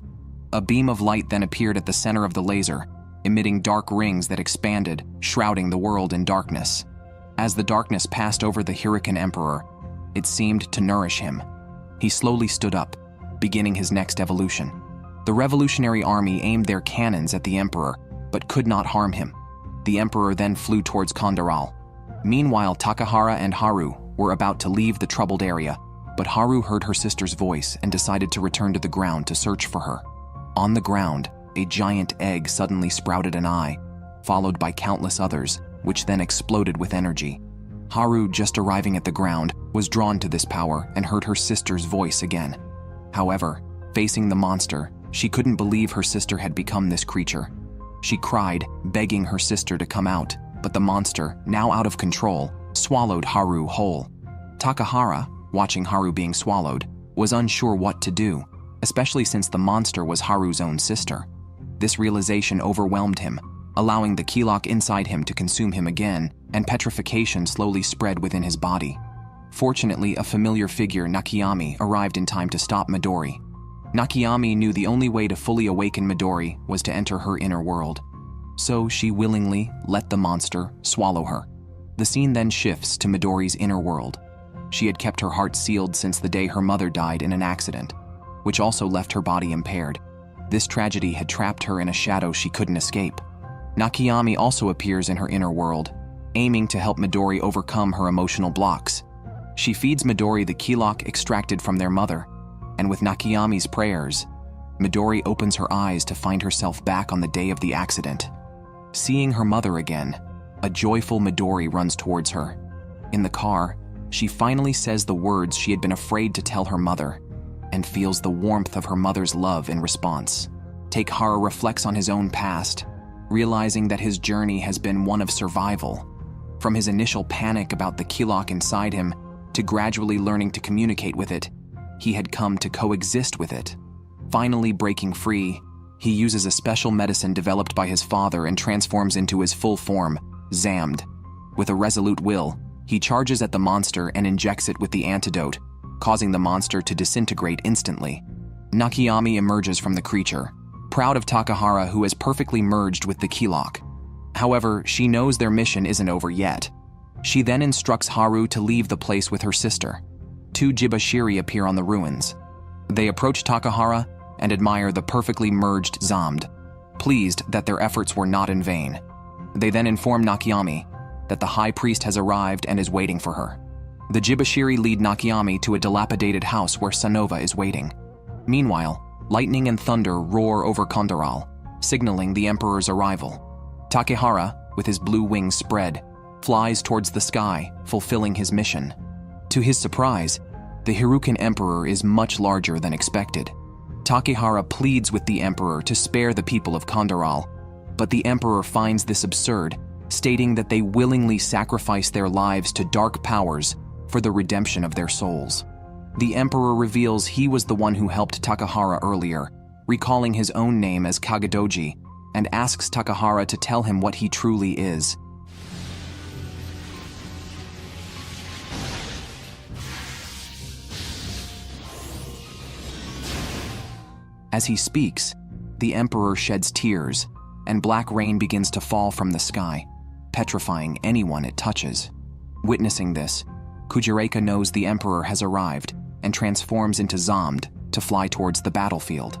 S1: A beam of light then appeared at the center of the laser, emitting dark rings that expanded, shrouding the world in darkness. As the darkness passed over the Hirukan Emperor, it seemed to nourish him. He slowly stood up, beginning his next evolution. The Revolutionary Army aimed their cannons at the Emperor, but could not harm him. The Emperor then flew towards Kondaral. Meanwhile, Takahara and Haru were about to leave the troubled area, but Haru heard her sister's voice and decided to return to the ground to search for her. On the ground, a giant egg suddenly sprouted an eye, followed by countless others, which then exploded with energy. Haru, just arriving at the ground, was drawn to this power and heard her sister's voice again. However, facing the monster, she couldn't believe her sister had become this creature. She cried, begging her sister to come out, but the monster, now out of control, swallowed Haru whole. Takahara, watching Haru being swallowed, was unsure what to do, especially since the monster was Haru's own sister. This realization overwhelmed him, allowing the key lock inside him to consume him again, and petrification slowly spread within his body. Fortunately, a familiar figure, Nakayami, arrived in time to stop Midori. Nakayami knew the only way to fully awaken Midori was to enter her inner world. So she willingly let the monster swallow her. The scene then shifts to Midori's inner world. She had kept her heart sealed since the day her mother died in an accident, which also left her body impaired. This tragedy had trapped her in a shadow she couldn't escape. Nakayami also appears in her inner world, aiming to help Midori overcome her emotional blocks. She feeds Midori the key lock extracted from their mother, and with Nakayami's prayers, Midori opens her eyes to find herself back on the day of the accident. Seeing her mother again, a joyful Midori runs towards her. In the car, she finally says the words she had been afraid to tell her mother, and feels the warmth of her mother's love in response. Takahara reflects on his own past, realizing that his journey has been one of survival. From his initial panic about the key lock inside him, to gradually learning to communicate with it, he had come to coexist with it. Finally breaking free, he uses a special medicine developed by his father and transforms into his full form, Zamd. With a resolute will, he charges at the monster and injects it with the antidote, causing the monster to disintegrate instantly. Nakayami emerges from the creature, proud of Takahara, who has perfectly merged with the key lock. However, she knows their mission isn't over yet. She then instructs Haru to leave the place with her sister. Two Jibashiri appear on the ruins. They approach Takahara and admire the perfectly merged Zamd, pleased that their efforts were not in vain. They then inform Nakayami that the high priest has arrived and is waiting for her. The Jibashiri lead Nakayami to a dilapidated house where Sanova is waiting. Meanwhile, lightning and thunder roar over Kondaral, signaling the Emperor's arrival. Takahara, with his blue wings spread, flies towards the sky, fulfilling his mission. To his surprise, the Hirukan Emperor is much larger than expected. Takahara pleads with the Emperor to spare the people of Kondaral, but the Emperor finds this absurd, stating that they willingly sacrifice their lives to dark powers for the redemption of their souls. The Emperor reveals he was the one who helped Takahara earlier, recalling his own name as Kagadoji, and asks Takahara to tell him what he truly is. As he speaks, the Emperor sheds tears, and black rain begins to fall from the sky, petrifying anyone it touches. Witnessing this, Kujireka knows the Emperor has arrived and transforms into Zamd to fly towards the battlefield.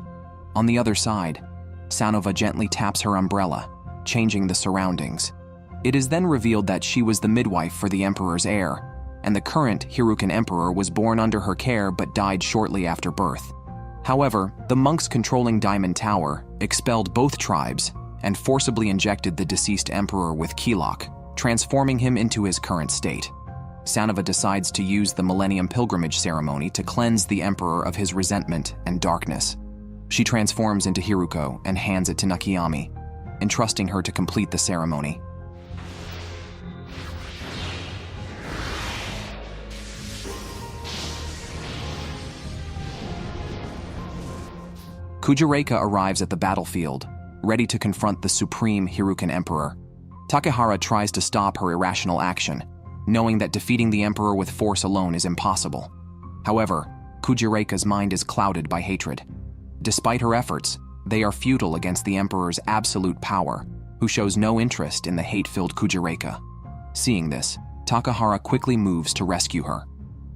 S1: On the other side, Sanova gently taps her umbrella, changing the surroundings. It is then revealed that she was the midwife for the Emperor's heir, and the current Hirukan Emperor was born under her care but died shortly after birth. However, the monks controlling Diamond Tower expelled both tribes and forcibly injected the deceased emperor with Kilok, transforming him into his current state. Sanova decides to use the Millennium Pilgrimage ceremony to cleanse the emperor of his resentment and darkness. She transforms into Hiruko and hands it to Nakayami, entrusting her to complete the ceremony. Kujiraka arrives at the battlefield, ready to confront the supreme Hirukan Emperor. Takahara tries to stop her irrational action, knowing that defeating the Emperor with force alone is impossible. However, Kujiraka's mind is clouded by hatred. Despite her efforts, they are futile against the Emperor's absolute power, who shows no interest in the hate-filled Kujiraka. Seeing this, Takahara quickly moves to rescue her.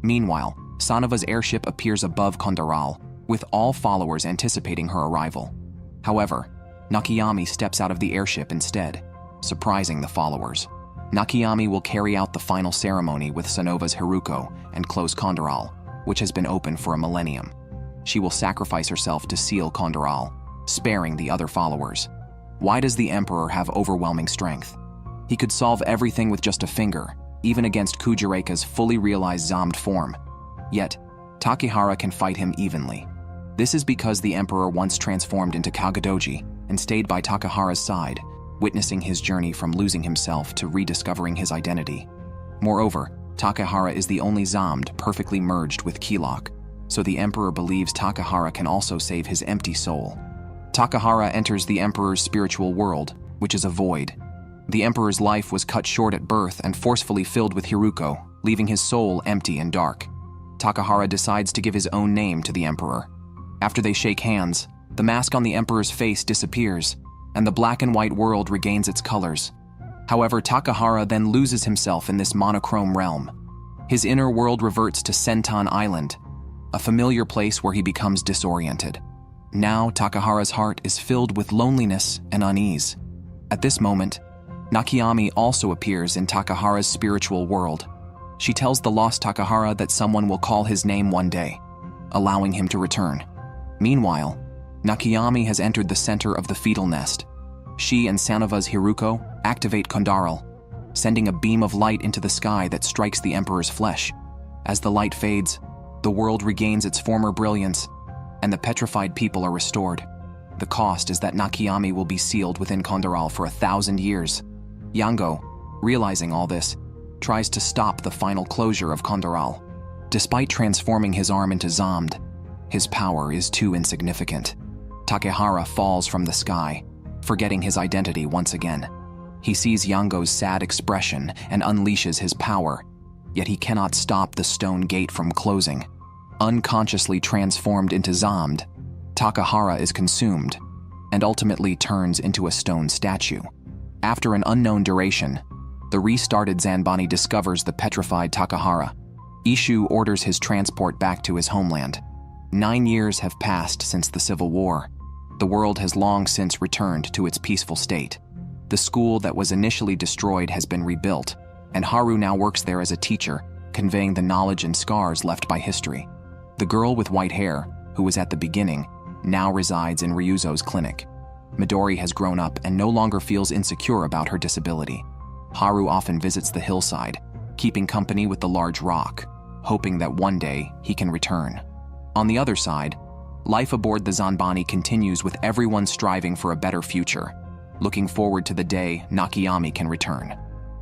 S1: Meanwhile, Sanova's airship appears above Kondaral, with all followers anticipating her arrival. However, Nakayami steps out of the airship instead, surprising the followers. Nakayami will carry out the final ceremony with Sanova's Hiruko and close Kondaral, which has been open for a millennium. She will sacrifice herself to seal Kondaral, sparing the other followers. Why does the Emperor have overwhelming strength? He could solve everything with just a finger, even against Kujiraka's fully realized Zamd form. Yet, Takahara can fight him evenly. This is because the Emperor once transformed into Kagadoji and stayed by Takahara's side, witnessing his journey from losing himself to rediscovering his identity. Moreover, Takahara is the only Zamd perfectly merged with Kilok, so the Emperor believes Takahara can also save his empty soul. Takahara enters the Emperor's spiritual world, which is a void. The Emperor's life was cut short at birth and forcefully filled with Hiruko, leaving his soul empty and dark. Takahara decides to give his own name to the Emperor. After they shake hands, the mask on the Emperor's face disappears, and the black and white world regains its colors. However, Takahara then loses himself in this monochrome realm. His inner world reverts to Senton Island, a familiar place where he becomes disoriented. Now, Takahara's heart is filled with loneliness and unease. At this moment, Nakayami also appears in Takahara's spiritual world. She tells the lost Takahara that someone will call his name one day, allowing him to return. Meanwhile, Nakayami has entered the center of the fetal nest. She and Sanova's Hiruko activate Kondaral, sending a beam of light into the sky that strikes the Emperor's flesh. As the light fades, the world regains its former brilliance, and the petrified people are restored. The cost is that Nakayami will be sealed within Kondaral for 1,000 years. Yango, realizing all this, tries to stop the final closure of Kondaral. Despite transforming his arm into Zamd, his power is too insignificant. Takahara falls from the sky, forgetting his identity once again. He sees Yango's sad expression and unleashes his power, yet he cannot stop the stone gate from closing. Unconsciously transformed into Zamd, Takahara is consumed and ultimately turns into a stone statue. After an unknown duration, the restarted Zanbani discovers the petrified Takahara. Ishu orders his transport back to his homeland. 9 years have passed since the Civil War. The world has long since returned to its peaceful state. The school that was initially destroyed has been rebuilt, and Haru now works there as a teacher, conveying the knowledge and scars left by history. The girl with white hair, who was at the beginning, now resides in Ryuzo's clinic. Midori has grown up and no longer feels insecure about her disability. Haru often visits the hillside, keeping company with the large rock, hoping that one day he can return. On the other side, life aboard the Zanbani continues with everyone striving for a better future, looking forward to the day Nakayami can return.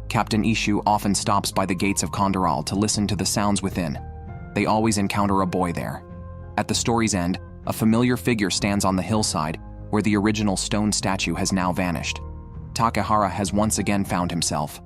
S1: Captain Ishu often stops by the gates of Kondaral to listen to the sounds within. They always encounter a boy there. At the story's end, a familiar figure stands on the hillside where the original stone statue has now vanished. Takahara has once again found himself,